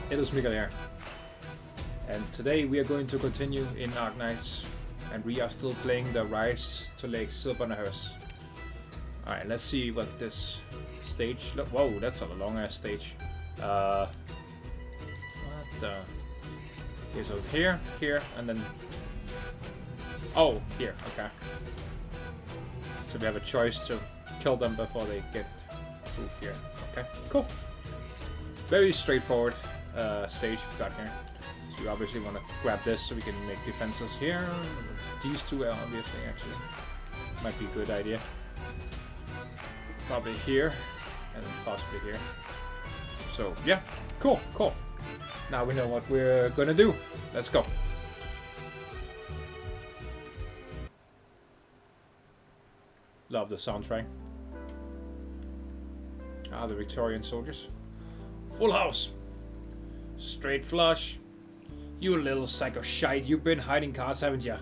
it is Mikhail here. And today we are going to continue in Arknights, and we are still playing the Rise to Lake Silberneherze. Alright, let's see what this stage look. Whoa, that's a long ass stage. What the? Okay, so here, and then. Oh, here, okay. So we have a choice to kill them before they get through here. Okay, cool. Very straightforward stage we've got here. So we obviously want to grab this so we can make defenses here. These two are obviously actually might be a good idea. Probably here and then possibly here. So yeah, cool. Now we know what we're gonna do. Let's go. Love the soundtrack. The Victorian soldiers. Full house. Straight flush. You little sack of shite. You've been hiding cards, haven't ya?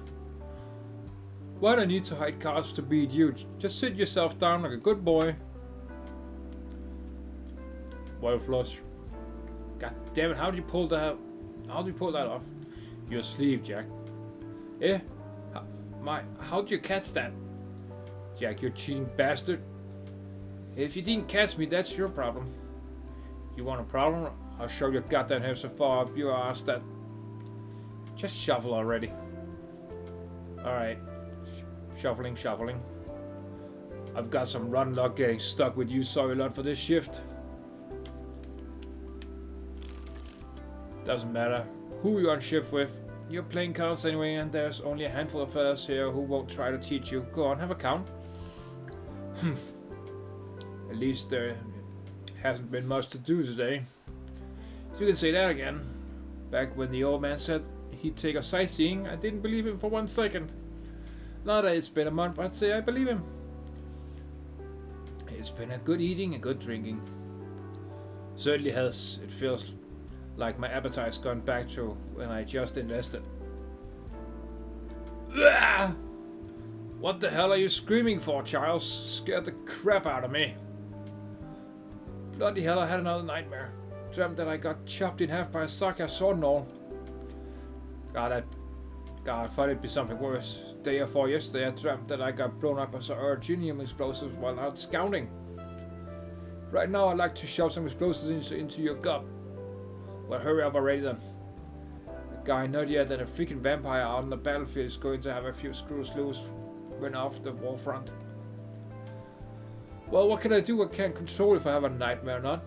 Why do I need to hide cards to beat you? Just sit yourself down like a good boy. Royal flush. God damn it, how did you pull that? How did you pull that off? You're asleep, Jack. Eh? How'd you catch that? Jack, you cheating bastard. If you didn't catch me, that's your problem. You want a problem? I'll show your goddamn head so far up your ass that... Just shuffle already. Alright. Shuffling. I've got some run luck getting stuck with you. Sorry a lot for this shift. Doesn't matter who you're on shift with. You're playing cards anyway, and there's only a handful of fellas here who won't try to teach you. Go on, have a count. At least there hasn't been much to do today. So you can say that again. Back when the old man said he'd take us sightseeing, I didn't believe him for 1 second. Now that it's been a month, I'd say I believe him. It's been a good eating and good drinking. Certainly has. It feels like my appetite's gone back to when I just invested. Ugh! What the hell are you screaming for, Charles? Scared the crap out of me. Bloody hell, I had another nightmare. Dreamt that I got chopped in half by a Saka sword and all. God, I thought it'd be something worse. Day before yesterday, I dreamt that I got blown up by some uranium explosives while out scouting. Right now, I'd like to shove some explosives into your gut. Well, hurry up already then. A guy nuttier than a freaking vampire out on the battlefield is going to have a few screws loose when off the war front. Well, what can I do? I can't control if I have a nightmare or not.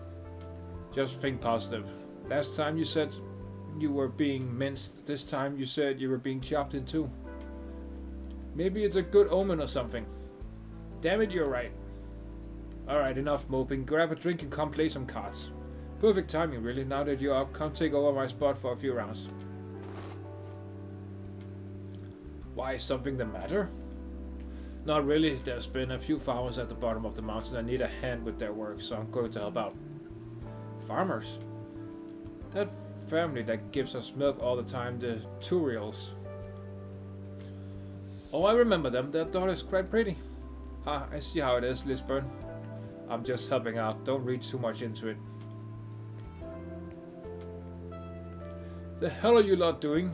Just think positive. Last time you said you were being minced. This time you said you were being chopped in two. Maybe it's a good omen or something. Damn it, you're right. Alright, enough moping. Grab a drink and come play some cards. Perfect timing, really. Now that you're up, come take over my spot for a few rounds. Why, is something the matter? Not really. There's been a few farmers at the bottom of the mountain that need a hand with their work, so I'm going to help out. Farmers? That family that gives us milk all the time, the Turiels. Oh, I remember them. Their daughter's quite pretty. I see how it is, Lisburn. I'm just helping out. Don't read too much into it. The hell are you lot doing?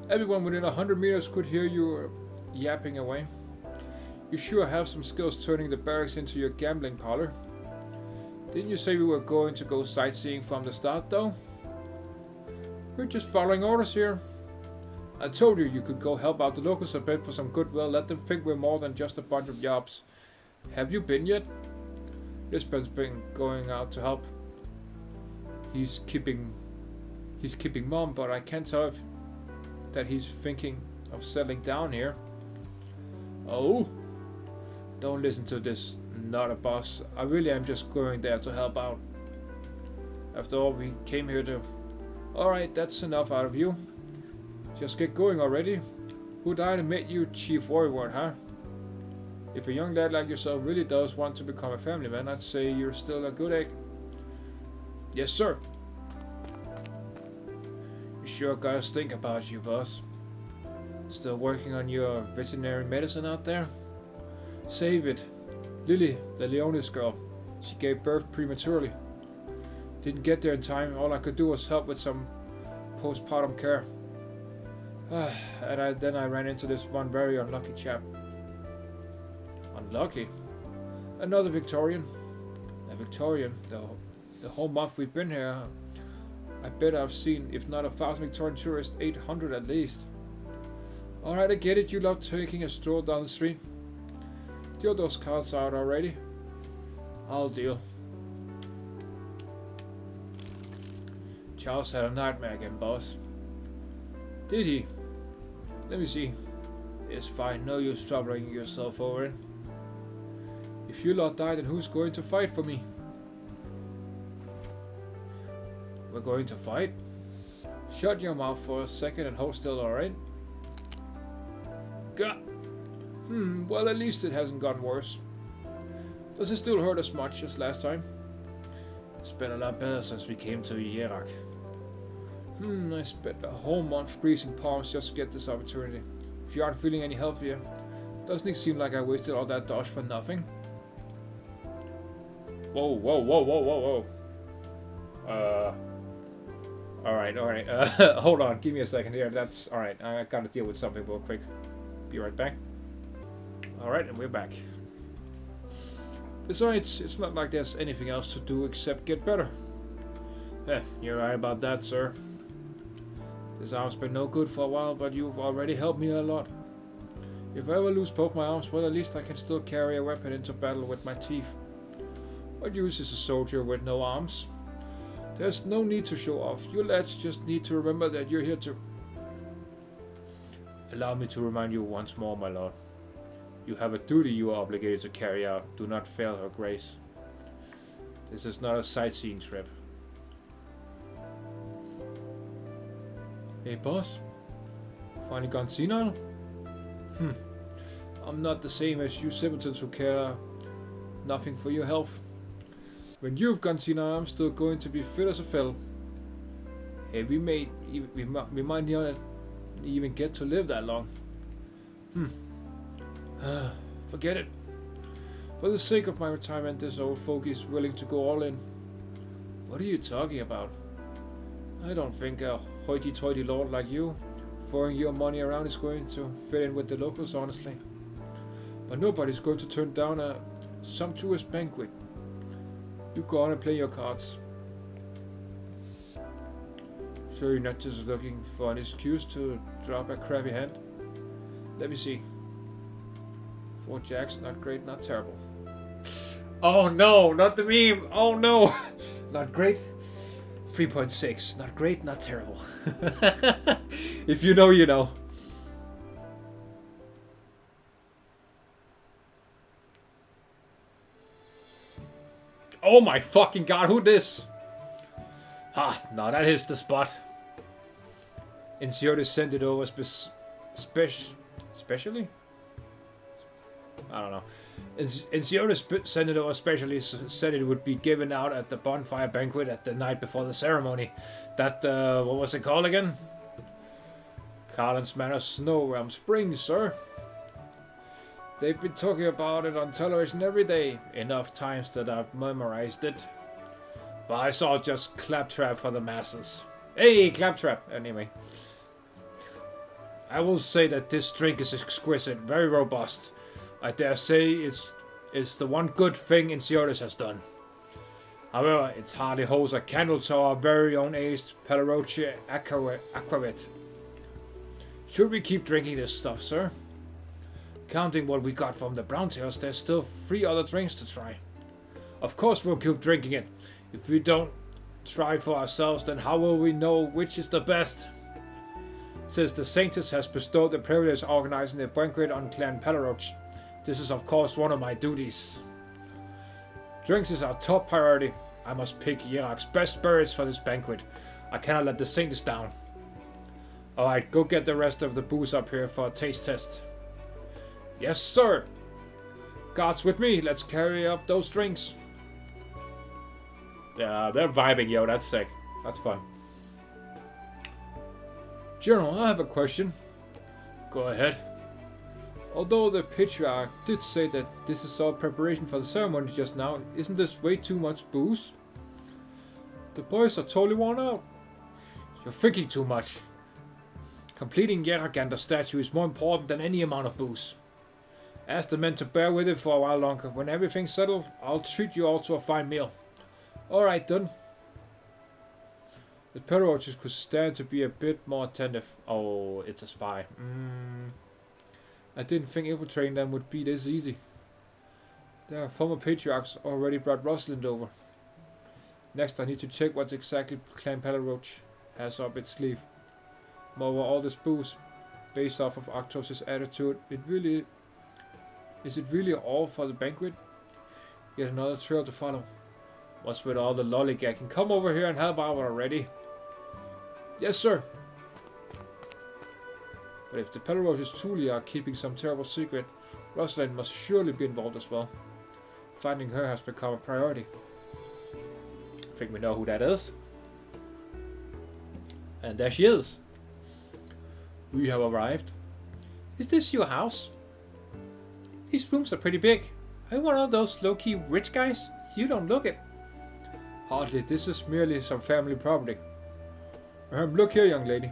Everyone within 100 meters could hear you yapping away. You sure have some skills turning the barracks into your gambling parlor. Didn't you say we were going to go sightseeing from the start, though? We're just following orders here. I told you you could go help out the locals a bit for some goodwill. Let them think we're more than just a bunch of yobs. Have you been yet? Lisbon's been going out to help. He's keeping mum, but I can't tell if that he's thinking of settling down here. Oh? Don't listen to this, not a boss. I really am just going there to help out. After all, we came here to... Alright, that's enough out of you. Just get going already. Who'd I to make you chief warrior, huh? If a young lad like yourself really does want to become a family man, I'd say you're still a good egg. Yes, sir. You sure got us think about you, boss. Still working on your veterinary medicine out there? Save it. Lily, the Leonis girl. She gave birth prematurely. Didn't get there in time. All I could do was help with some postpartum care. And then I ran into this one very unlucky chap. Unlucky? Another Victorian. A Victorian. The whole month we've been here, I bet I've seen, if not 1,000 Victorian tourists, 800 at least. Alright, I get it. You love taking a stroll down the street. Deal those cards out already. I'll deal. Charles had a nightmare again, boss. Did he? Let me see. It's fine. No use troubling yourself over it. If you lot die, then who's going to fight for me? We're going to fight? Shut your mouth for a second and hold still, alright? God. Well, at least it hasn't gotten worse. Does it still hurt as much as last time? It's been a lot better since we came to Iraq. I spent a whole month greasing palms just to get this opportunity. If you aren't feeling any healthier, doesn't it seem like I wasted all that dosh for nothing? Whoa. Alright. Hold on, give me a second here. That's alright. I gotta deal with something real quick. Be right back. Alright, and we're back. Besides, it's not like there's anything else to do except get better. You're right about that, sir. This arm's been no good for a while, but you've already helped me a lot. If I ever lose both my arms, well, at least I can still carry a weapon into battle with my teeth. What use is a soldier with no arms? There's no need to show off. You lads just need to remember that you're here to... Allow me to remind you once more, my lord. You have a duty you are obligated to carry out. Do not fail her grace. This is not a sightseeing trip. Hey, boss? Finally gone senile? I'm not the same as you simpletons who care nothing for your health. When you've gone senile, I'm still going to be fit as a fiddle. Hey, we might not even get to live that long. Forget it. For the sake of my retirement, this old fogey is willing to go all in. What are you talking about? I don't think a hoity-toity lord like you throwing your money around is going to fit in with the locals, honestly. But nobody's going to turn down a sumptuous banquet. You go on and play your cards. So you're not just looking for an excuse to drop a crappy hand? Let me see. 4 jacks, not great, not terrible. Oh no, not the meme. Oh no. Not great. 3.6, not great, not terrible. If you know, you know. Oh my fucking god, who this? No, that is the spot. Insiodis sent it over specially? I don't know. Insiodis sent it over specially, said it would be given out at the bonfire banquet at the night before the ceremony. That, what was it called again? Carlin's Manor Snow Realm Springs, sir. They've been talking about it on television every day. Enough times that I've memorized it. But I saw just claptrap for the masses. Hey, claptrap! Anyway. I will say that this drink is exquisite, very robust. I dare say it's the one good thing Insiodis has done. However, it hardly holds a candle to our very own aged Palaroche Aquavit. Should we keep drinking this stuff, sir? Counting what we got from the Browntails, there's still 3 other drinks to try. Of course we'll keep drinking it. If we don't try for ourselves, then how will we know which is the best? Since the Sanctus has bestowed the privilege of organizing the banquet on Clan Palaroche, this is of course one of my duties. Drinks is our top priority. I must pick Iraq's best spirits for this banquet. I cannot let the Sanctus down. Alright, go get the rest of the booze up here for a taste test. Yes, sir. Guards with me. Let's carry up those drinks. Yeah, they're vibing, yo. That's sick. That's fun. General, I have a question. Go ahead. Although the patriarch did say that this is all preparation for the ceremony just now, isn't this way too much booze? The boys are totally worn out. You're thinking too much. Completing Jeragander's statue is more important than any amount of booze. Ask the men to bear with it for a while longer. When everything's settled, I'll treat you all to a fine meal. Alright, done. The Perroaches could stand to be a bit more attentive. Oh, it's a spy. I didn't think infiltrating them would be this easy. Their former patriarchs already brought Rosalind over. Next, I need to check what exactly Clan Perroach has up its sleeve. Moreover, all this booze, based off of Arctosz's attitude, is it really all for the banquet? Yet another trail to follow. What's with all the lollygagging? Come over here and help out already. Yes, sir. But if the Perroaches truly are keeping some terrible secret, Rosalind must surely be involved as well. Finding her has become a priority. I think we know who that is. And there she is. We have arrived. Is this your house? These rooms are pretty big. Are you one of those low-key rich guys? You don't look it. Hardly. This is merely some family property. Look here, young lady.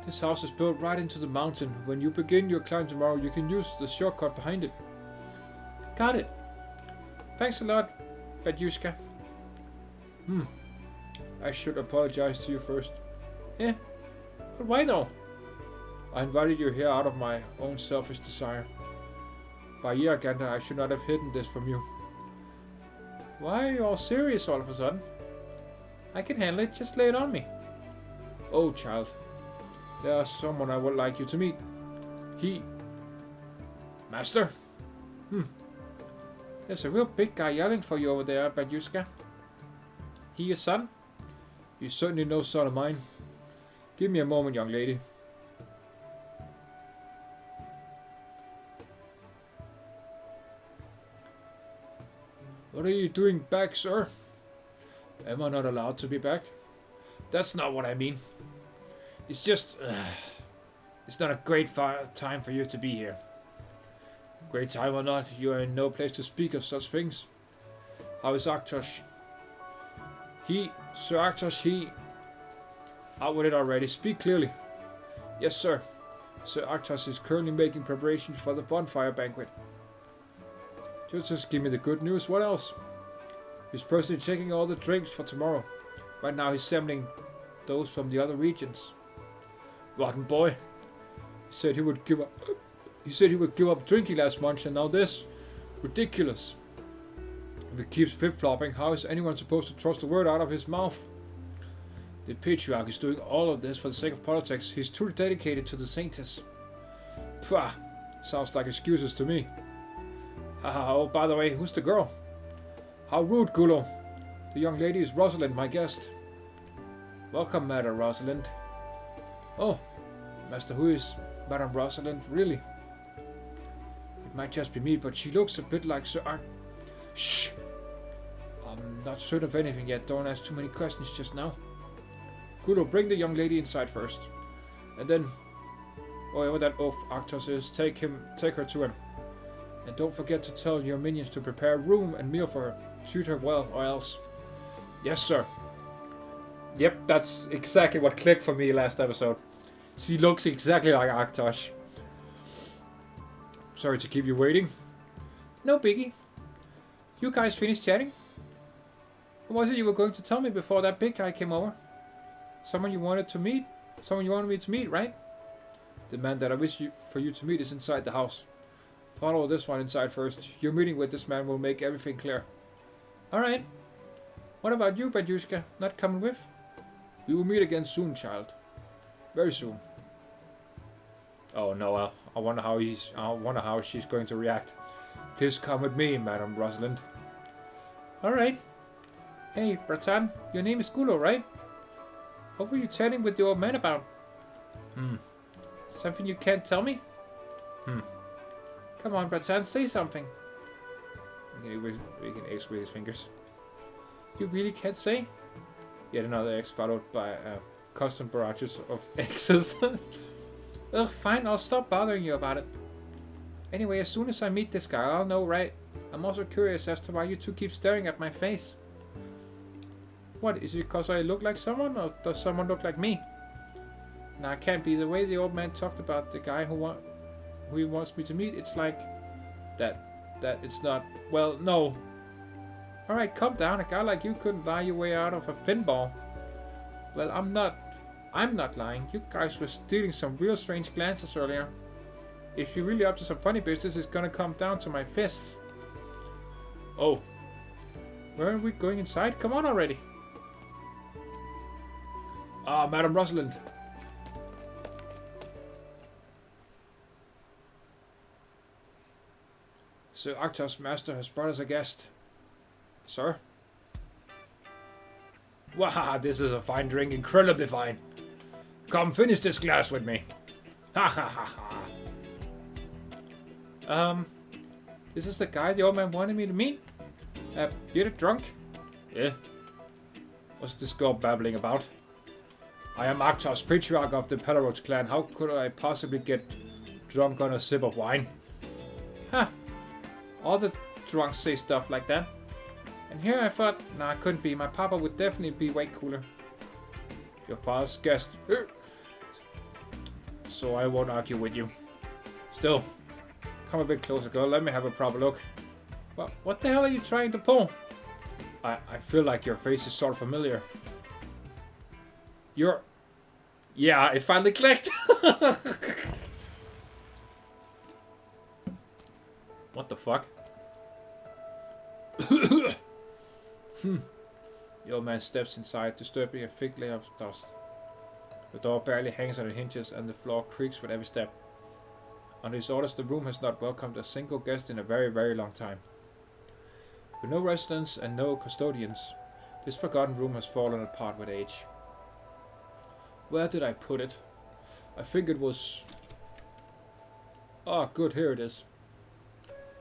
This house is built right into the mountain. When you begin your climb tomorrow, you can use the shortcut behind it. Got it. Thanks a lot, Badyushka. I should apologize to you first. Yeah, but why though? I invited you here out of my own selfish desire. By Jeragander, I should not have hidden this from you. Why are you all serious all of a sudden? I can handle it, just lay it on me. Oh, child. There's someone I would like you to meet. Master? There's a real big guy yelling for you over there, Badyushka. He your son? He's certainly no son of mine. Give me a moment, young lady. What are you doing back, sir? Am I not allowed to be back? That's not what I mean. It's just... it's not a great time for you to be here. Great time or not, you are in no place to speak of such things. How is Arctosz? Sir Arctosz, out with it already. Speak clearly. Yes, sir. Sir Arctosz is currently making preparations for the bonfire banquet. Just give me the good news. What else? He's personally checking all the drinks for tomorrow. Right now he's sampling those from the other regions. Rotten boy. He said he would give up drinking last month, and now this. Ridiculous. If he keeps flip-flopping, how is anyone supposed to trust a word out of his mouth? The patriarch is doing all of this for the sake of politics. He's too dedicated to the saints. Pah! Sounds like excuses to me. Haha, oh, by the way, who's the girl? How rude, Gulo. The young lady is Rosalind, my guest. Welcome, Madam Rosalind. Oh, Master, who is Madam Rosalind, really? It might just be me, but she looks a bit like Sir Shh! I'm not certain of anything yet. Don't ask too many questions just now. Gulo, bring the young lady inside first. And then, whatever that oaf Arctosz is, take her to him. And don't forget to tell your minions to prepare a room and meal for her. Treat her well, or else. Yes, sir. Yep, that's exactly what clicked for me last episode. She looks exactly like Arctosz. Sorry to keep you waiting. No biggie. You guys finished chatting? What was it you were going to tell me before that big guy came over? Someone you wanted to meet? Someone you wanted me to meet, right? The man that I wish for you to meet is inside the house. Follow this one inside first. Your meeting with this man will make everything clear. Alright. What about you, Badyushka? Not coming with? We will meet again soon, child. Very soon. Oh no, I wonder how she's going to react. Please come with me, Madam Rosalind. Alright. Hey, Bratan, your name is Gulo, right? What were you chatting with the old man about? Something you can't tell me? Come on, Bratan, say something. We can X with his fingers. You really can't say? Yet another X followed by constant barrages of X's. Ugh, fine, I'll stop bothering you about it. Anyway, as soon as I meet this guy, I'll know, right? I'm also curious as to why you two keep staring at my face. What, is it because I look like someone, or does someone look like me? Nah, it can't be. The way the old man talked about the guy who he wants me to meet, it's like that it's not. Well, no. Alright, calm down. A guy like you couldn't lie your way out of a finball. Well, I'm not lying. You guys were stealing some real strange glances earlier. If you're really up to some funny business, it's gonna come down to my fists. Oh. Where are we going inside? Come on already. Ah, Madam Rosalind. Sir Arctosz Master has brought us a guest. Sir? Wow, this is a fine drink, incredibly fine. Come, finish this glass with me. Ha ha ha ha. This is the guy the old man wanted me to meet? You're drunk? Yeah. What's this girl babbling about? I am Arctosz, patriarch of the Pelaroach clan. How could I possibly get drunk on a sip of wine? Huh. All the drunks say stuff like that. And here I thought, nah, it couldn't be. My papa would definitely be way cooler. Your father's guest. So I won't argue with you. Still, come a bit closer, girl. Let me have a proper look. What the hell are you trying to pull? I feel like your face is sort of familiar. Yeah, it finally clicked. What the fuck? The old man steps inside, disturbing a thick layer of dust. The door barely hangs on the hinges and the floor creaks with every step. Under his orders, the room has not welcomed a single guest in a very, very long time. With no residents and no custodians, this forgotten room has fallen apart with age. Where did I put it? I think it was... Oh, good, here it is.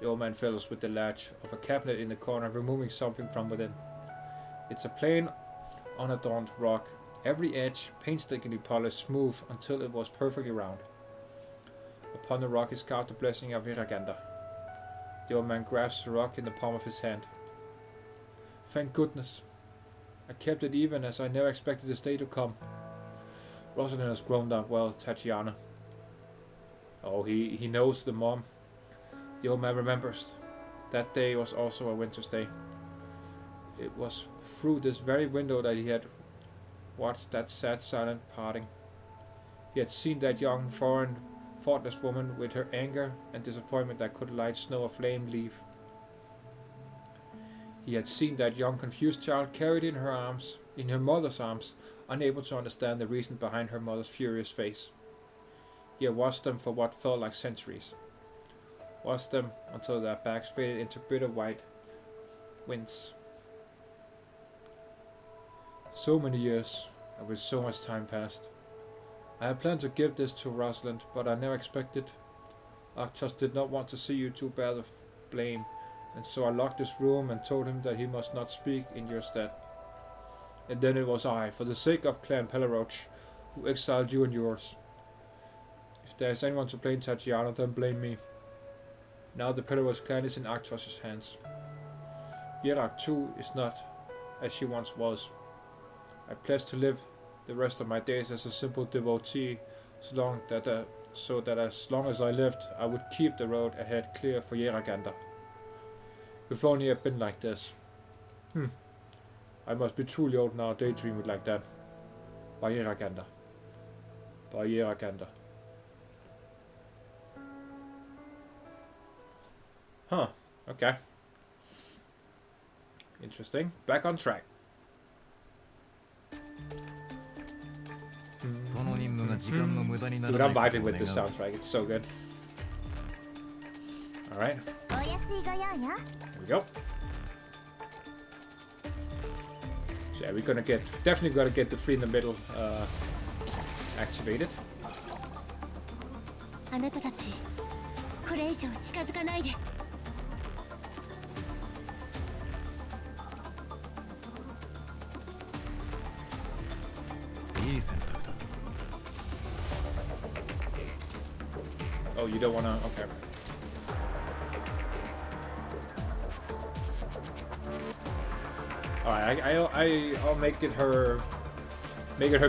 The old man fiddles with the latch of a cabinet in the corner, removing something from within. It's a plain, unadorned rock, every edge painstakingly polished smooth until it was perfectly round. Upon the rock is carved the blessing of Viraganda. The old man grasps the rock in the palm of his hand. Thank goodness. I kept it even as I never expected this day to come. Rosalind has grown up well, Tatiana. Oh, he knows the mom. The old man remembers. That day was also a winter's day. It was through this very window that he had watched that sad, silent parting. He had seen that young, foreign, thoughtless woman with her anger and disappointment that could light snow aflame leave. He had seen that young, confused child carried in her mother's arms, unable to understand the reason behind her mother's furious face. He had watched them for what felt like centuries. Watched them until their backs faded into bitter white winds. So many years, and with so much time passed. I had planned to give this to Rosalind, but I never expected. Arctosz did not want to see you two bear the blame, and so I locked this room and told him that he must not speak in your stead. And then it was I, for the sake of Clan Pelaroach, who exiled you and yours. If there is anyone to blame Tatiana, then blame me. Now the Pelaroach clan is in Arctosz's hands. Yerak too is not as she once was. I pledge to live the rest of my days as a simple devotee, so that as long as I lived, I would keep the road ahead clear for Yeraganda. If only I'd been like this. I must be truly old now, daydreaming like that. By Yeraganda. By Yeraganda. Huh, okay. Interesting. Back on track. Dude, I'm vibing with this soundtrack. It's so good. Alright. Here we go. So yeah, we're definitely gonna get the free in the middle activated. Oh, you don't wanna... Okay. Alright, I'll make it her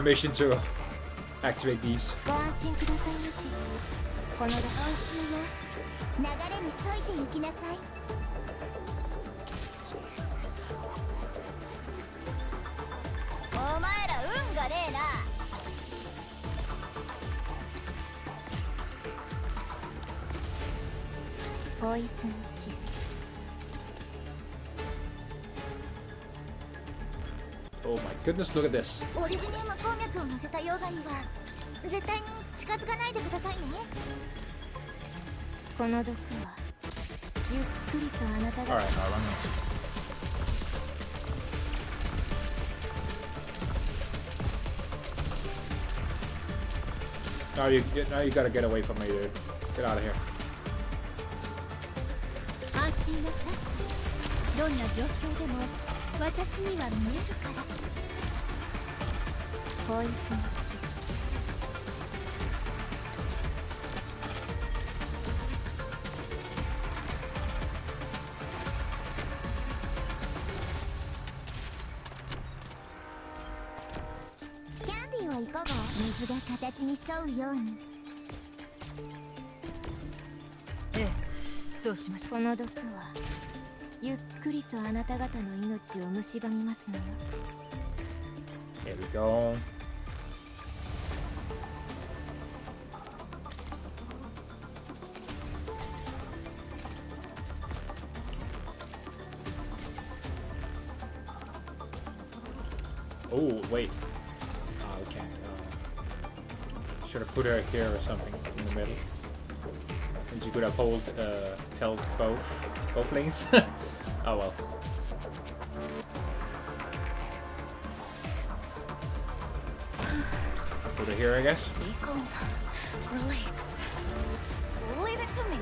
mission to activate these. Oh my goodness, look at this. Alright, I'll run this. Now you gotta get away from me, dude. Get out of here. Here we go. Oh, wait. Oh, we can't. Should have put her here or something in the middle. And she could have held both lanes. Oh well. Put her here, I guess. Relax. Leave it to me.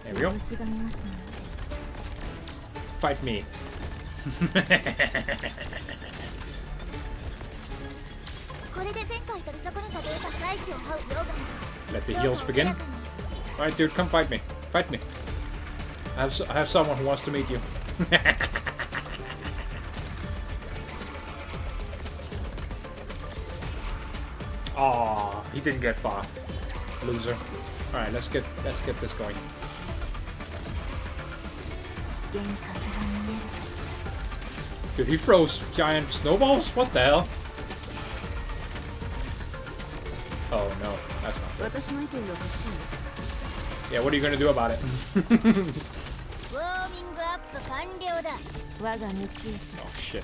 There we go. Fight me. Let the heals begin. Alright, dude, come fight me. Fight me. I have someone who wants to meet you. Aw, he didn't get far. Loser. Alright, let's get this going. Dude, he throws giant snowballs? What the hell? Oh no, that's not good. Yeah, what are you gonna do about it? Oh shit.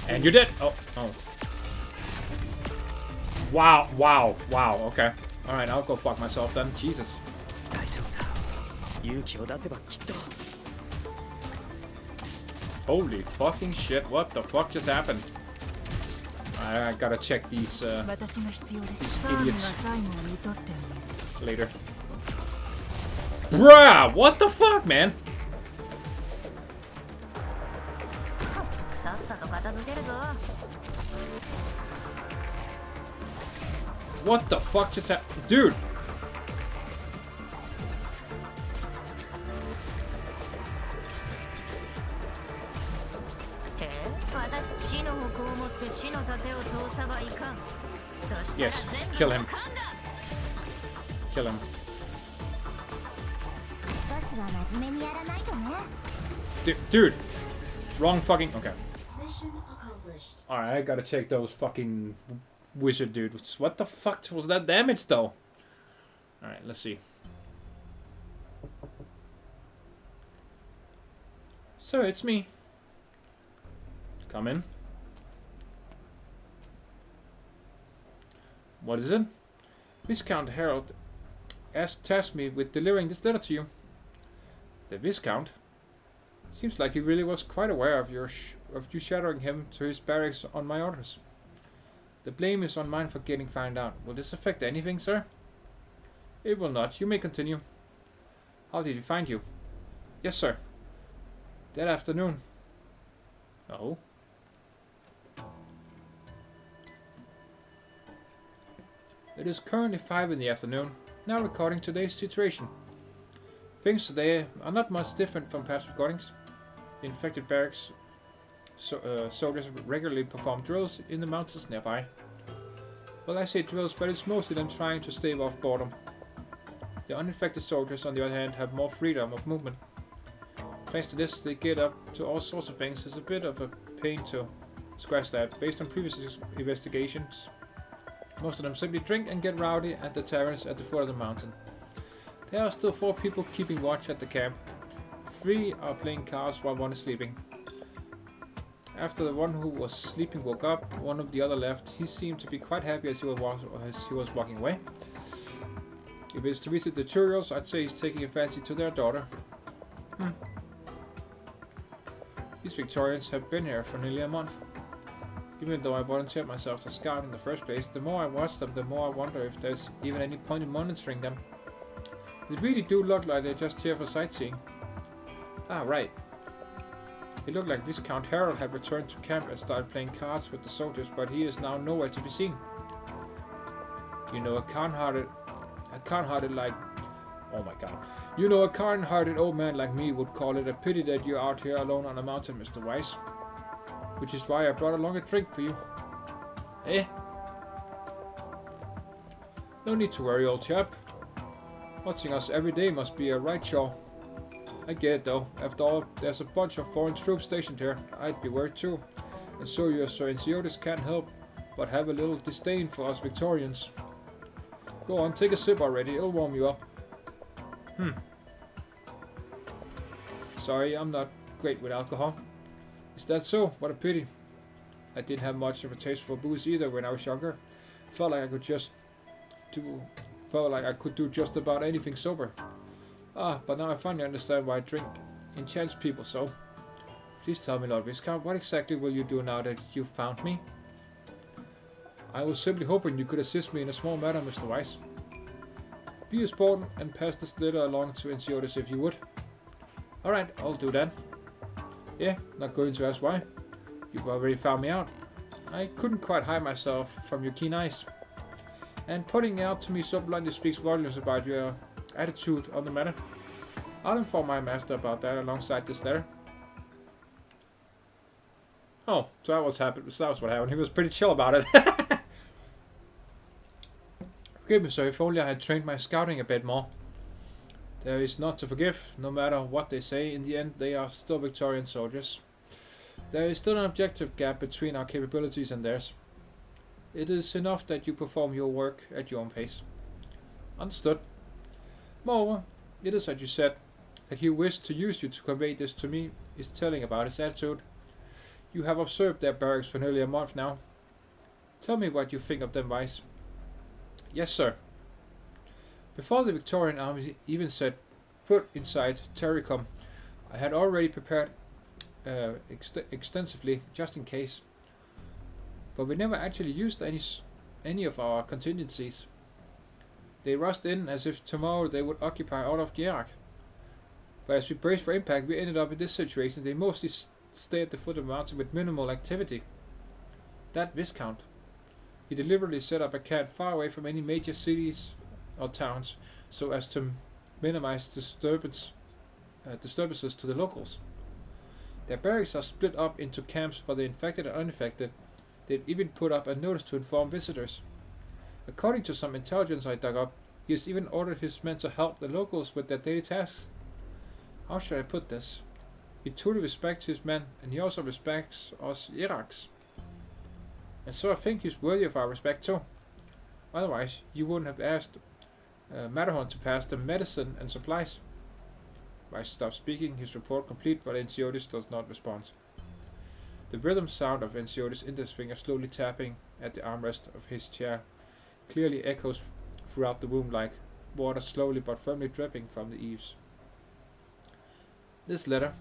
And you're dead! Oh, oh. Wow, wow, wow, okay. Alright, I'll go fuck myself then. Jesus. Holy fucking shit, what the fuck just happened? I gotta check these idiots later. Bruh, what the fuck, man? What the fuck just happened? Dude! Yes, kill him. Kill him. Dude! Wrong fucking... Okay. Alright, I gotta check those fucking wizard dudes. What the fuck was that damage though? Alright, let's see. So, it's me. Come in. What is it? Viscount Harold tasked me with delivering this letter to you. The Viscount? Seems like he really was quite aware of you shattering him to his barracks on my orders. The blame is on mine for getting found out. Will this affect anything, sir? It will not. You may continue. How did he find you? Yes, sir. That afternoon. Oh. It is currently 5 in the afternoon, now recording today's situation. Things today are not much different from past recordings. The infected barracks soldiers regularly perform drills in the mountains nearby. Well, I say drills, but it's mostly them trying to stave off boredom. The uninfected soldiers, on the other hand, have more freedom of movement. Thanks to this, they get up to all sorts of things. It's a bit of a pain to scratch that. Based on previous investigations, most of them simply drink and get rowdy at the taverns at the foot of the mountain. There are still 4 people keeping watch at the camp. 3 are playing cards while 1 is sleeping. After the one who was sleeping woke up, one of the other left. He seemed to be quite happy as he was walking away. If it's to visit the tutorials, I'd say he's taking a fancy to their daughter. These Victorians have been here for nearly a month. Even though I volunteered myself to scout in the first place, the more I watch them, the more I wonder if there's even any point in monitoring them. They really do look like they're just here for sightseeing. Ah, right. It looked like Viscount Harold had returned to camp and started playing cards with the soldiers, but he is now nowhere to be seen. You know, a kind-hearted like... Oh my god. You know, a kind-hearted old man like me would call it a pity that you're out here alone on a mountain, Mr. Weiss. Which is why I brought along a drink for you. Eh? No need to worry, old chap. Watching us every day must be a right chore. I get it though. After all, there's a bunch of foreign troops stationed here. I'd be worried too. And so your Sir Ensiotis can't help but have a little disdain for us Victorians. Go on, take a sip already. It'll warm you up. Sorry, I'm not great with alcohol. Is that so? What a pity. I didn't have much of a taste for booze either when I was younger. Felt like I could do just about anything sober. But now I finally understand why drink enchants people so. Please tell me, Lord Viscount, what exactly will you do now that you've found me? I was simply hoping you could assist me in a small matter, Mr. Weiss. Be a sport and pass this letter along to Ensiotis if you would. Alright, I'll do that. Yeah, not going to ask why. You've already found me out. I couldn't quite hide myself from your keen eyes. And putting it out to me so bluntly speaks volumes about your attitude on the matter. I'll inform my master about that alongside this letter. Oh, so that was what happened. He was pretty chill about it. Forgive me, sir, if only I had trained my scouting a bit more. There is not to forgive, no matter what they say. In the end, they are still Victorian soldiers. There is still an objective gap between our capabilities and theirs. It is enough that you perform your work at your own pace. Understood. Moreover, it is as you said, that he wished to use you to convey this to me is telling about his attitude. You have observed their barracks for nearly a month now. Tell me what you think of them, Weiss. Yes, sir. Before the Victorian army even set foot inside Terracum, I had already prepared extensively, just in case. But we never actually used any of our contingencies. They rushed in as if tomorrow they would occupy all of Gierak. But as we braced for impact, we ended up in this situation. They mostly stayed at the foot of the mountain with minimal activity. That Viscount. He deliberately set up a camp far away from any major cities or towns, so as to minimize disturbances to the locals. Their barracks are split up into camps for the infected and uninfected. They've even put up a notice to inform visitors. According to some intelligence I dug up, he has even ordered his men to help the locals with their daily tasks. How should I put this? He truly respects his men, and he also respects us Iraks. And so I think he's worthy of our respect too. Otherwise, you wouldn't have asked Matterhorn to pass them medicine and supplies. Weiss stopped speaking, his report complete, but Ensiotis does not respond. The rhythm sound of Ensiotis' index finger slowly tapping at the armrest of his chair clearly echoes throughout the room like water slowly but firmly dripping from the eaves. This letter,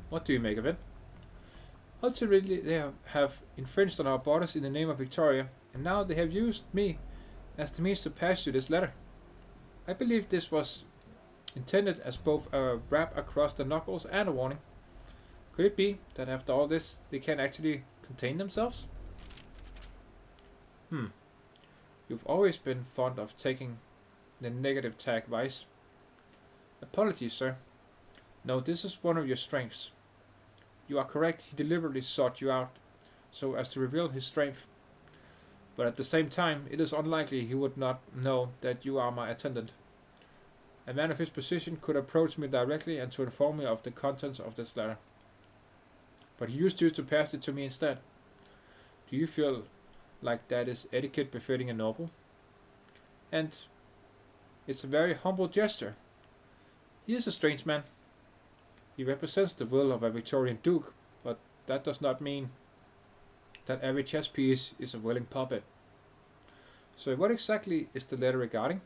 what do you make of it? Ultimately, they have infringed on our borders in the name of Victoria, and now they have used me as the means to pass you this letter. I believe this was intended as both a rap across the knuckles and a warning. Could it be that after all this, they can actually contain themselves? You've always been fond of taking the negative tag, Vice. Apologies, sir. No, this is one of your strengths. You are correct, he deliberately sought you out, so as to reveal his strength. But at the same time, it is unlikely he would not know that you are my attendant. A man of his position could approach me directly and to inform me of the contents of this letter. But he used you to pass it to me instead. Do you feel like that is etiquette befitting a noble? And it's a very humble gesture. He is a strange man. He represents the will of a Victorian duke, but that does not mean that every chess piece is a willing puppet. So what exactly is the letter regarding?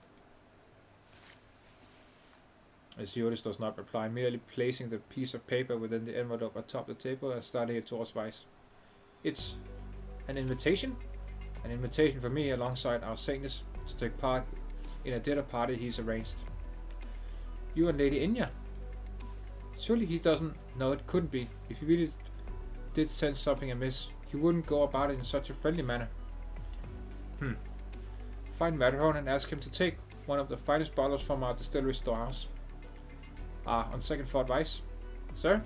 Asiotis does not reply, merely placing the piece of paper within the envelope atop the table and starting it towards Vice. It's an invitation? An invitation for me alongside our Saintness to take part in a dinner party he's arranged. You and Lady Inya. Surely he doesn't know it couldn't be. If he really did sense something amiss, he wouldn't go about it in such a friendly manner. Find Matterhorn and ask him to take one of the finest bottles from our distillery storehouse. On second thought, Vice. Sir?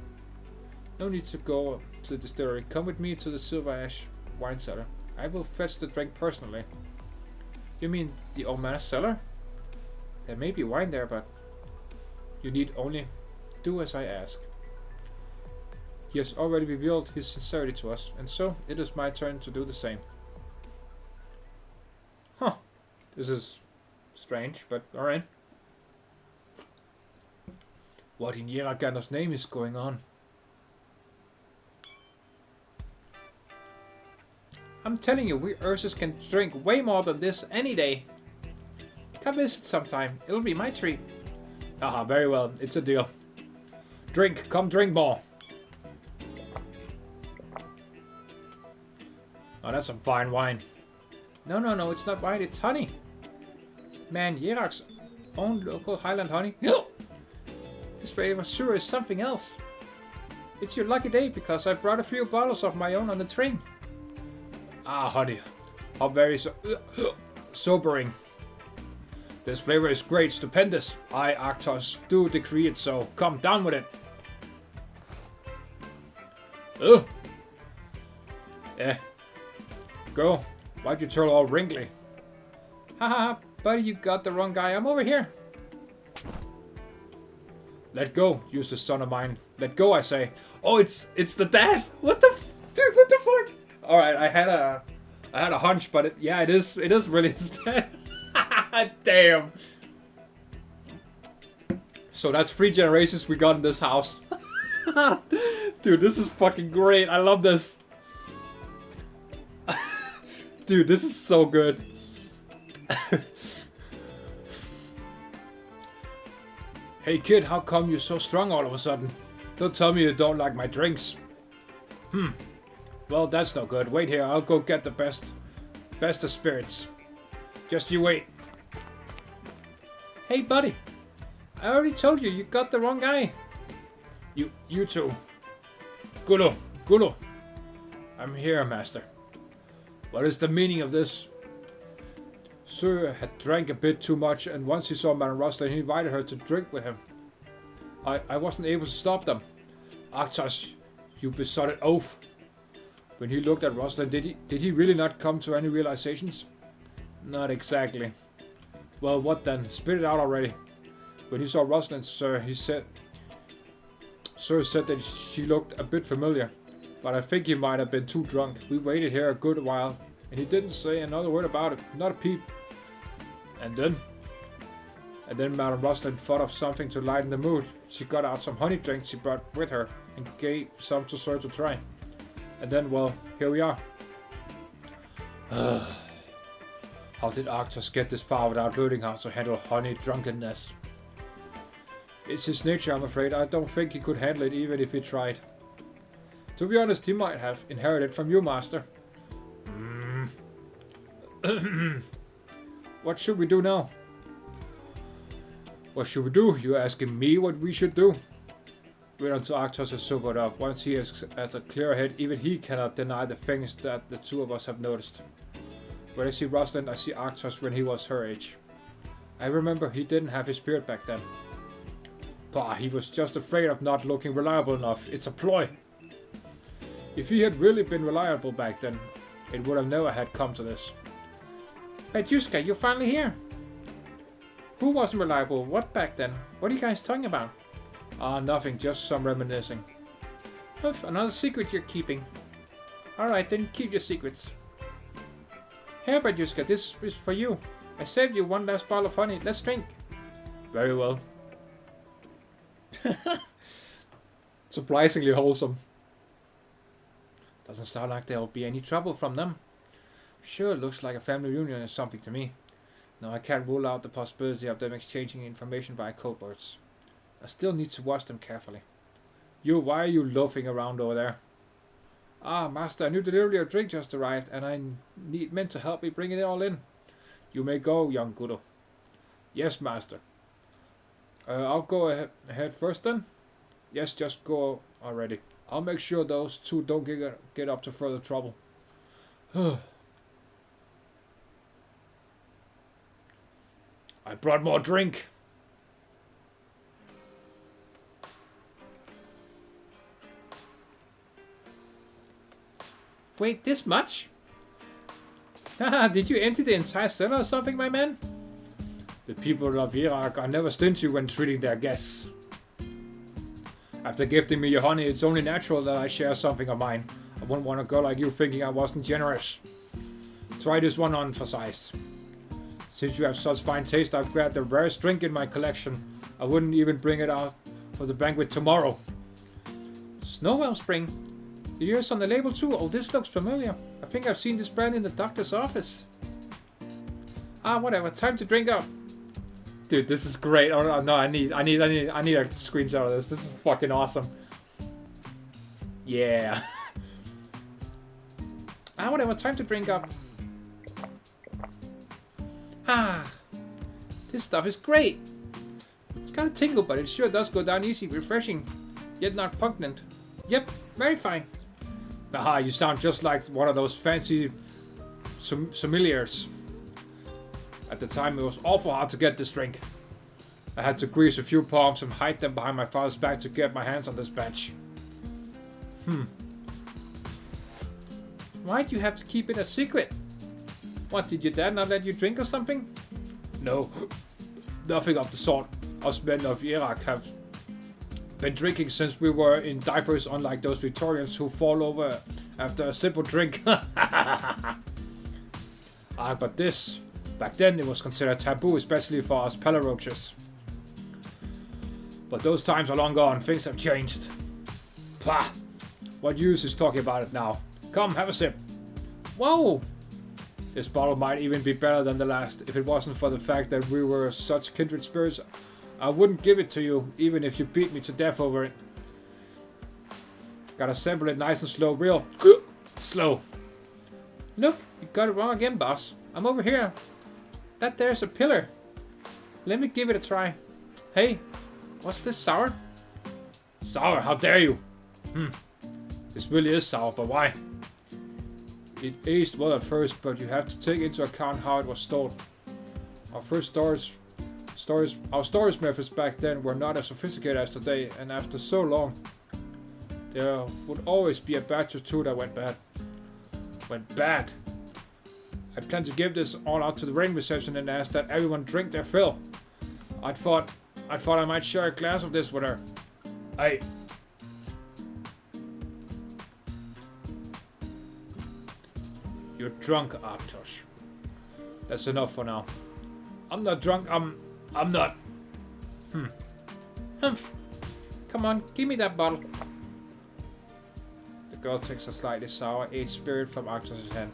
No need to go to the distillery. Come with me to the Silver Ash wine cellar. I will fetch the drink personally. You mean the old man's cellar? There may be wine there, but you need only do as I ask. He has already revealed his sincerity to us, and so it is my turn to do the same. This is strange, but alright. What in Yeragander's name is going on? I'm telling you, we Ursus can drink way more than this any day. Come visit sometime, it'll be my treat. Aha, very well, it's a deal. Drink, come drink more. Oh, that's some fine wine. No, it's not wine, it's honey. Man, Yerak's own local Highland honey. This flavor sure is something else. It's your lucky day because I brought a few bottles of my own on the train. Ah, honey. How very sobering. This flavor is great, stupendous. I, Arctosz, do decree it so. Come, down with it. Ugh. Go. Why'd you turn all wrinkly? Haha, buddy, you got the wrong guy. I'm over here. Let go, use the son of mine. Let go, I say. Oh, it's the dad. What the dude? What the fuck? All right, I had a hunch, but it is really his dad. Damn. So that's 3 generations we got in this house. Dude, this is fucking great. I love this. Dude, this is so good. Hey kid, how come you're so strong all of a sudden? Don't tell me you don't like my drinks. Well, that's no good. Wait here, I'll go get the best of spirits. Just you wait. Hey buddy, I already told you, you got the wrong guy. You two. Gulo. I'm here, master. What is the meaning of this? Sir had drank a bit too much, and once he saw Madame Rosalind, he invited her to drink with him. I wasn't able to stop them. Arctosz, you besotted oaf. When he looked at Rosalind, did he really not come to any realizations? Not exactly. Well, what then? Spit it out already. When he saw Rosalind, Sir said that she looked a bit familiar, but I think he might have been too drunk. We waited here a good while, and he didn't say another word about it, not a peep. And then Madame Rosalind thought of something to lighten the mood. She got out some honey drinks she brought with her, and gave some to Sir to try. And then, well, here we are. How did Arctosz get this far without learning how to handle honey drunkenness? It's his nature, I'm afraid. I don't think he could handle it even if he tried. To be honest, he might have inherited from you, master. What should we do now? What should we do? You're asking me what we should do? Wait until Arctosz is sobered up. Once he has a clear head, even he cannot deny the things that the two of us have noticed. When I see Rosalind, I see Arctosz when he was her age. I remember he didn't have his spirit back then. Bah, he was just afraid of not looking reliable enough. It's a ploy. If he had really been reliable back then, it would have never had come to this. Batyushka, you're finally here. Who wasn't reliable? What back then? What are you guys talking about? Ah, nothing, just some reminiscing. Huff, another secret you're keeping. Alright, then keep your secrets. Here, Batyushka, this is for you. I saved you one last bottle of honey. Let's drink. Very well. Surprisingly wholesome. Doesn't sound like there'll be any trouble from them. Sure, looks like a family reunion or something to me. No, I can't rule out the possibility of them exchanging information via code words. I still need to watch them carefully. Why are you loafing around over there? Ah, master, a new delivery of drink just arrived, and I need men to help me bring it all in. You may go, young Gudo. Yes, master. I'll go ahead first then. Yes, just go already. I'll make sure those two don't get up to further trouble. I brought more drink. Wait, this much? Haha, did you empty the entire cellar or something, my man? The people of Iraq are never stingy when treating their guests. After gifting me your honey, it's only natural that I share something of mine. I wouldn't want a girl like you thinking I wasn't generous. Try this one on for size. Since you have such fine taste, I've grabbed the rarest drink in my collection. I wouldn't even bring it out for the banquet tomorrow. Snowwell Spring. Did yours on the label too? Oh, this looks familiar. I think I've seen this brand in the doctor's office. Ah, whatever. Time to drink up. Dude, this is great. Oh no, I need a screenshot of this. This is fucking awesome. Yeah. Ah, whatever. Time to drink up. Ah, this stuff is great. It's got a tingle, but it sure does go down easy, refreshing, yet not pungent. Yep, very fine. Aha, you sound just like one of those fancy sommeliers. At the time, it was awful hard to get this drink. I had to grease a few palms and hide them behind my father's back to get my hands on this batch. Why'd you have to keep it a secret? What, did your dad not let you drink or something? No, nothing of the sort. Us men of Iraq have been drinking since we were in diapers, unlike those Victorians who fall over after a simple drink. Ah, but this, back then it was considered taboo, especially for us palaroaches. But those times are long gone, things have changed. Pah! What use is talking about it now? Come, have a sip. Whoa! This bottle might even be better than the last. If it wasn't for the fact that we were such kindred spirits, I wouldn't give it to you, even if you beat me to death over it. Gotta sample it nice and slow, real slow. Look, you got it wrong again, boss. I'm over here. That there's a pillar. Let me give it a try. Hey, what's this, sour? Sour, how dare you? This really is sour, but why? It aged well at first, but you have to take into account how it was stored. Our storage methods back then were not as sophisticated as today, and after so long, there would always be a batch or two that went bad. Went bad. I plan to give this all out to the ring reception and ask that everyone drink their fill. I thought I might share a glass of this with her. You're drunk, Arctosz. That's enough for now. I'm not drunk, I'm not. Come on, give me that bottle. The girl takes a slightly sour aged spirit from Arctosz's hand.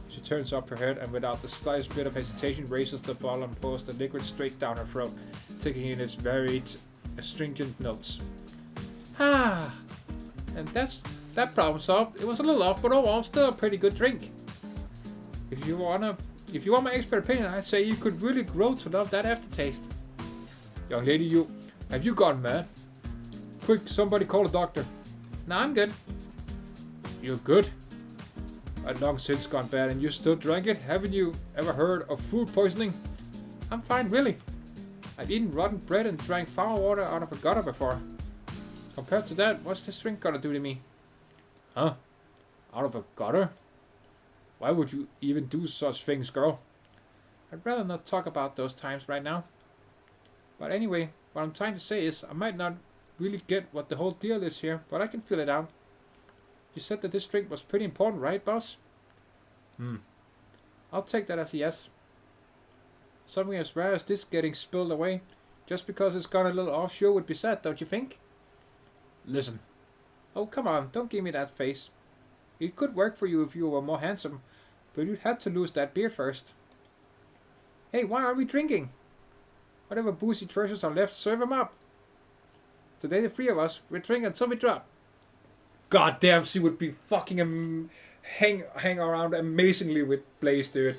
She turns up her head and without the slightest bit of hesitation raises the bottle and pours the liquid straight down her throat, taking in its varied, astringent notes. Ah, and that's that problem solved. It was a little off, but overall still a pretty good drink. If you wanna If you want my expert opinion, I'd say you could really grow to love that aftertaste. Young lady, have you gone mad? Quick, somebody call a doctor. Nah, I'm good. You're good? I'd long since gone bad and you still drank it? Haven't you ever heard of food poisoning? I'm fine, really. I've eaten rotten bread and drank foul water out of a gutter before. Compared to that, what's this drink gonna do to me? Huh? Out of a gutter? Why would you even do such things, girl? I'd rather not talk about those times right now. But anyway, what I'm trying to say is, I might not really get what the whole deal is here, but I can feel it out. You said that this drink was pretty important, right, boss? I'll take that as a yes. Something as rare as this getting spilled away, just because it's gone a little offshore would be sad, don't you think? Listen. Oh, come on, don't give me that face. It could work for you if you were more handsome, but you'd have to lose that beard first. Hey, why are we drinking? Whatever boozy treasures are left, serve them up. Today the three of us, we're drinking until we drop. God damn, she would be fucking hang around amazingly with Blaze, dude.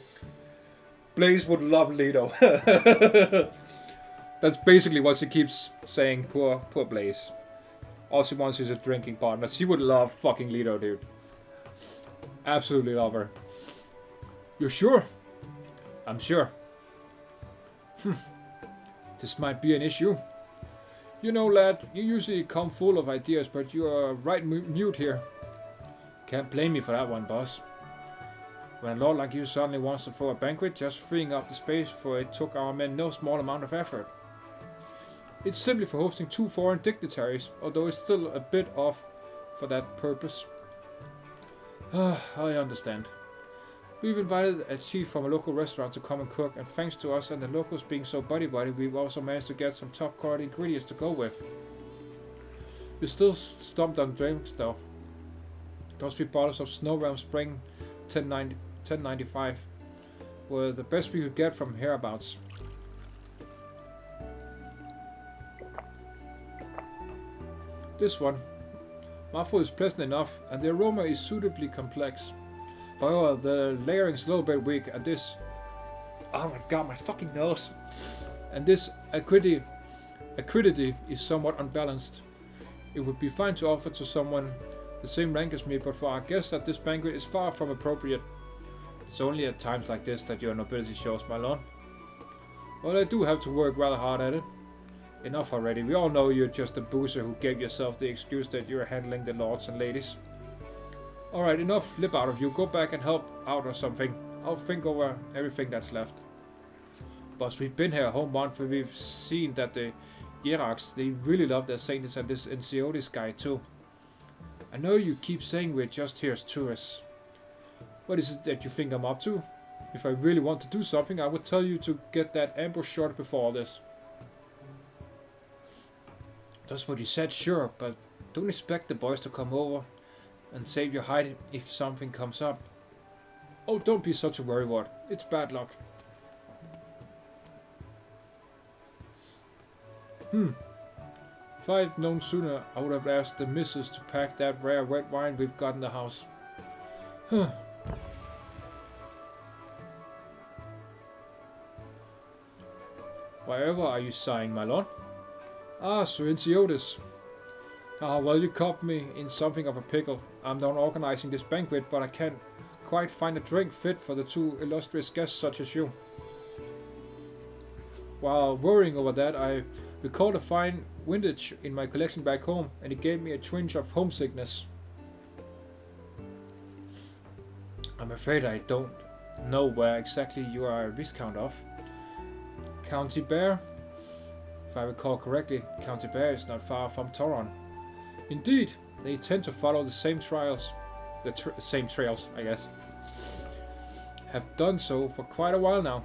Blaze would love Leto. That's basically what she keeps saying, poor Blaze. All she wants is a drinking partner. She would love fucking Leto, dude. Absolutely love her. You're sure? I'm sure. This might be an issue. You know, lad, you usually come full of ideas, but you are right mute here. Can't blame me for that one, boss. When a lord like you suddenly wants to throw a banquet, just freeing up the space for it took our men no small amount of effort. It's simply for hosting 2 foreign dignitaries, although it's still a bit off for that purpose. I understand. We've invited a chief from a local restaurant to come and cook, and thanks to us and the locals being so buddy-buddy, we've also managed to get some top-quality ingredients to go with. We're still stumped on drinks, though. Those 3 bottles of Snow Realm Spring 1095 were the best we could get from hereabouts. This one. Mouthful is pleasant enough, and the aroma is suitably complex. However, the layering is a little bit weak, and this... Oh my god, my fucking nose! And this acridity is somewhat unbalanced. It would be fine to offer to someone the same rank as me, but for our guests at this banquet is far from appropriate. It's only at times like this that your nobility shows, my lord. Well, I do have to work rather hard at it. Enough already. We all know you're just a boozer who gave yourself the excuse that you're handling the lords and ladies. Alright, enough lip out of you. Go back and help out or something. I'll think over everything that's left. Boss, we've been here a whole month and we've seen that the hierarchs, they really love their saints and this Enceotis guy too. I know you keep saying we're just here as tourists. What is it that you think I'm up to? If I really want to do something, I would tell you to get that ambush short before all this. That's what you said, sure, but don't expect the boys to come over and save your hide if something comes up. Oh, don't be such a worrywart. It's bad luck. If I had known sooner, I would have asked the missus to pack that rare red wine we've got in the house. Why ever are you sighing, my lord? Ah, Sir Enceotis. Ah, well, you caught me in something of a pickle. I'm done organizing this banquet, but I can't quite find a drink fit for the 2 illustrious guests such as you. While worrying over that, I recalled a fine vintage in my collection back home, and it gave me a twinge of homesickness. I'm afraid I don't know where exactly you are a Viscount of. County Bear? If I recall correctly, County Bear is not far from Toron. Indeed, they tend to follow the same trails. Same trails, I guess. Have done so for quite a while now.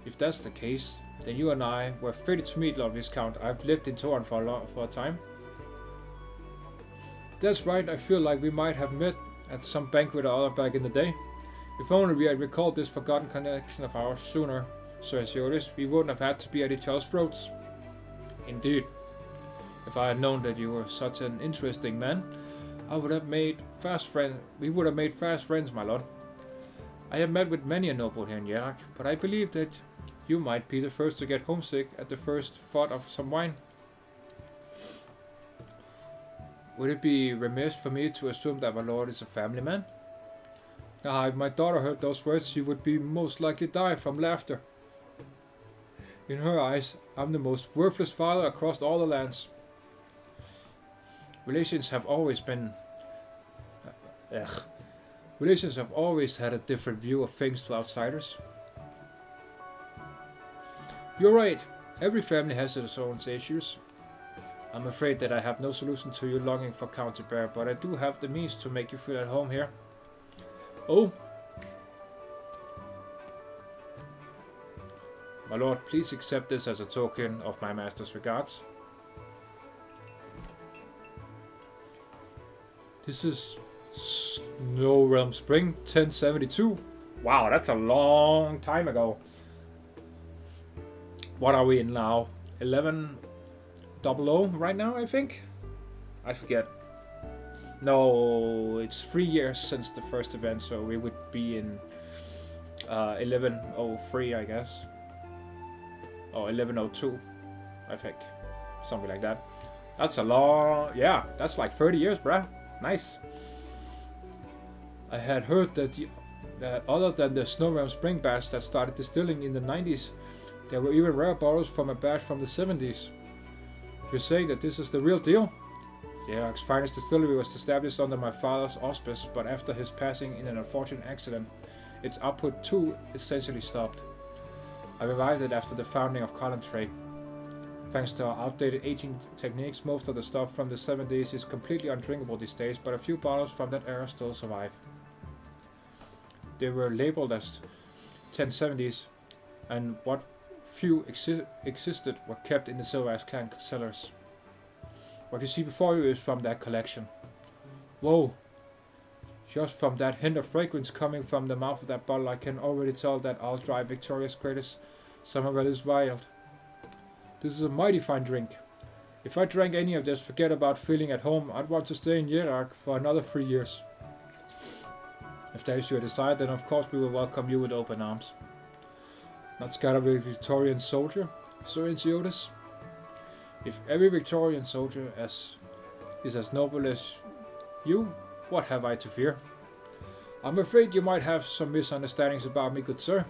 If that's the case, then you and I were fated to meet, Lord Viscount. I've lived in Toron for a time. That's right, I feel like we might have met at some banquet or other back in the day. If only we had recalled this forgotten connection of ours sooner, Sir Enceotis, we wouldn't have had to be at each other's throats. Indeed. If I had known that you were such an interesting man, we would have made fast friends, my lord. I have met with many a noble here in Yerak, but I believe that you might be the first to get homesick at the first thought of some wine. Would it be remiss for me to assume that my lord is a family man? Ah, if my daughter heard those words, she would be most likely die from laughter. In her eyes, I'm the most worthless father across all the lands. Relations have always had a different view of things to outsiders. You're right. Every family has its own issues. I'm afraid that I have no solution to your longing for County Bear, but I do have the means to make you feel at home here. Oh. My lord, please accept this as a token of my master's regards. This is Snow Realm Spring 1072. Wow, that's a long time ago. What are we in now? 1100 right now, I think? I forget. No, it's 3 years since the first event, so we would be in 1103, I guess. Or 1102, I think. Something like that. That's a long... Yeah, that's like 30 years, bruh. Nice. I had heard that other than the Snow Realm Spring batch that started distilling in the 90s, there were even rare bottles from a batch from the 70s. You're saying that this is the real deal? Yerak's finest distillery was established under my father's auspice, but after his passing in an unfortunate accident, its output too essentially stopped. I revived it after the founding of Colintray. Thanks to our outdated aging techniques, most of the stuff from the 70s is completely undrinkable these days, but a few bottles from that era still survive. They were labeled as 1070s, and what few existed were kept in the Silver's Clan cellars. What you see before you is from that collection. Whoa! Just from that hint of fragrance coming from the mouth of that bottle, I can already tell that I'll drive Victoria's greatest summer is wild. This is a mighty fine drink. If I drank any of this, forget about feeling at home. I'd want to stay in Yerak for another 3 years. If that is your desire, then of course we will welcome you with open arms. Not scared of a Victorian soldier, Sir Enciotis? If every Victorian soldier is as noble as you, what have I to fear? I'm afraid you might have some misunderstandings about me, good sir.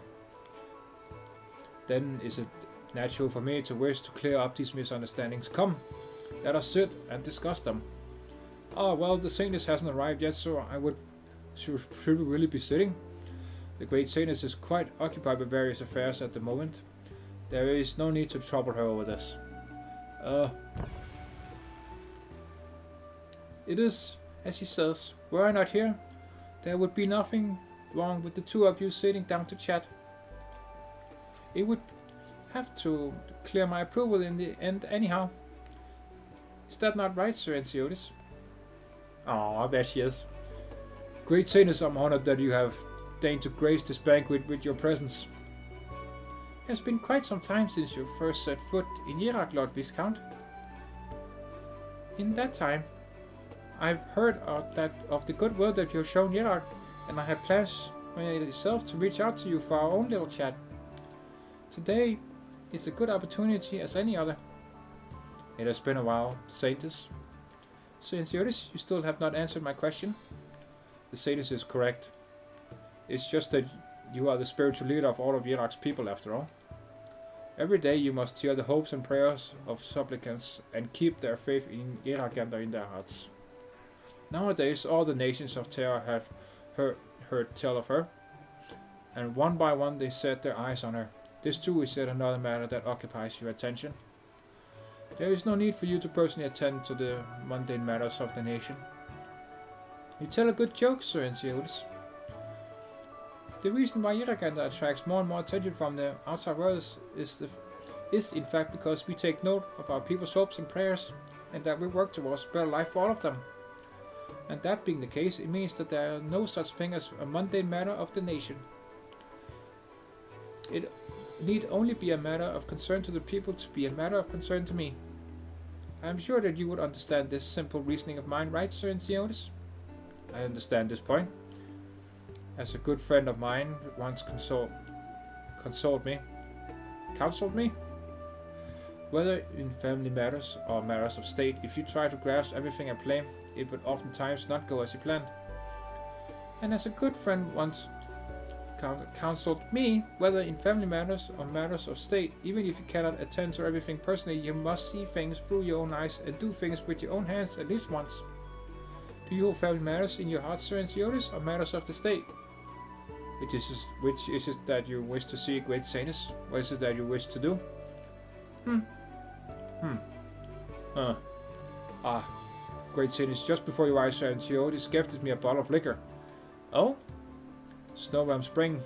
Then is it natural for me to wish to clear up these misunderstandings? Come, let us sit and discuss them. Ah, well, the Saintess hasn't arrived yet, so should we really be sitting? The great Saintess is quite occupied with various affairs at the moment. There is no need to trouble her over this. It is, as she says, were I not here, there would be nothing wrong with the two of you sitting down to chat. It would have to clear my approval in the end anyhow. Is that not right, Sir Enciotis? Ah, there she is. Great Saintess, I'm honored that you have deigned to grace this banquet with your presence. It has been quite some time since you first set foot in Yerak, Lord Viscount. In that time, I've heard of the good will that you have shown Yerak, and I have plans myself to reach out to you for our own little chat. Today is a good opportunity as any other. It has been a while, Saintess. Sir Enciotis, you still have not answered my question. The Saintess is correct. It's just that you are the spiritual leader of all of Yerak's people, after all. Every day you must hear the hopes and prayers of supplicants and keep their faith in Yerakanda in their hearts. Nowadays, all the nations of Terra have heard tell of her, and one by one they set their eyes on her. This too is yet another matter that occupies your attention. There is no need for you to personally attend to the mundane matters of the nation. You tell a good joke, Sir Enciotis. The reason why Yerakanda attracts more and more attention from the outside world is in fact because we take note of our people's hopes and prayers, and that we work towards a better life for all of them. And that being the case, it means that there are no such thing as a mundane matter of the nation. It need only be a matter of concern to the people to be a matter of concern to me. I am sure that you would understand this simple reasoning of mine, right, Sir Enciotis? I understand this point. As a good friend of mine once counseled me, whether in family matters or matters of state, if you try to grasp everything I play, it would oftentimes not go as you planned. And as a good friend once counseled me, whether in family matters or matters of state, even if you cannot attend to everything personally, you must see things through your own eyes and do things with your own hands at least once. Do you hold family matters in your heart, Sir Antiochus, or matters of the state? Which is it that you wish to see, great Saints? What is it that you wish to do? Great Saints, just before your eyes, Sir Antiochus gifted me a bottle of liquor. Oh? Snowram Spring,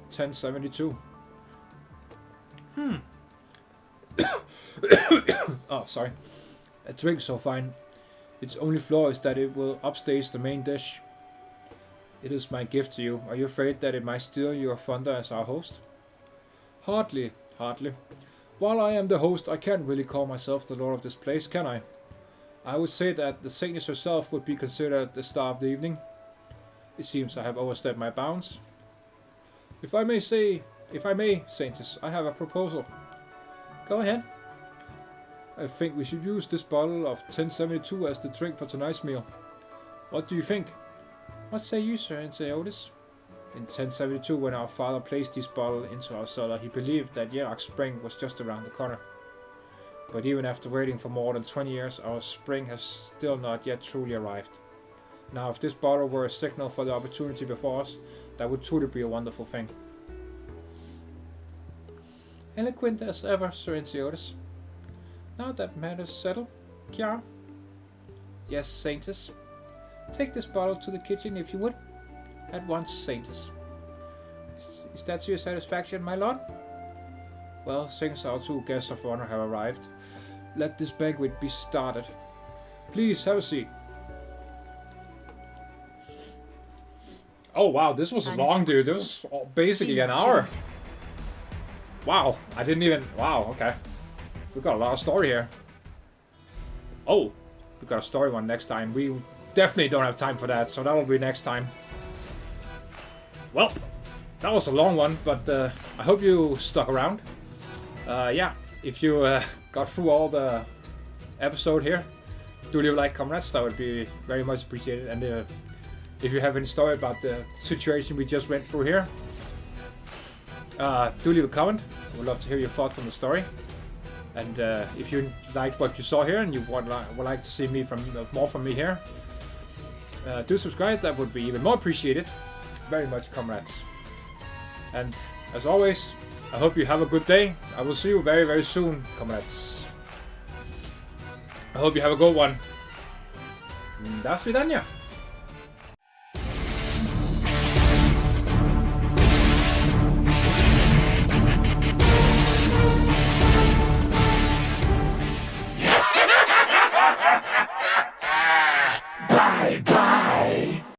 1072. Oh, sorry. A drink so fine. Its only flaw is that it will upstage the main dish. It is my gift to you. Are you afraid that it might steal your thunder as our host? Hardly. While I am the host, I can't really call myself the lord of this place, can I? I would say that the Saintess herself would be considered the star of the evening. It seems I have overstepped my bounds. If I may, Saintess, I have a proposal. Go ahead. I think we should use this bottle of 1072 as the drink for tonight's meal. What do you think? What say you, Sir Antiochus? In 1072, when our father placed this bottle into our cellar, he believed that Yerach Spring was just around the corner. But even after waiting for more than 20 years, our spring has still not yet truly arrived. Now, if this bottle were a signal for the opportunity before us, that would truly be a wonderful thing. Eloquent as ever, Sir Antiochus. Now that matters settled, Kiara? Yes, Saintess. Take this bottle to the kitchen if you would. At once, Saintess. Is that to your satisfaction, my lord? Well, since our two guests of honor have arrived, let this banquet be started. Please have a seat. Oh wow, this was long, dude. This was basically an hour. Wow, I didn't even... Wow, okay. We got a lot of story here. Oh, we got a story one next time. We definitely don't have time for that, so that will be next time. Well, that was a long one, but I hope you stuck around. Yeah, if you got through all the episode here, do leave a like, comments. That would be very much appreciated. And if you have any story about the situation we just went through here, do leave a comment. I would love to hear your thoughts on the story. And if you liked what you saw here and you would like to see me more from me here, do subscribe. That would be even more appreciated. Very much, comrades. And as always, I hope you have a good day. I will see you very, very soon, comrades. I hope you have a good one. До свидания.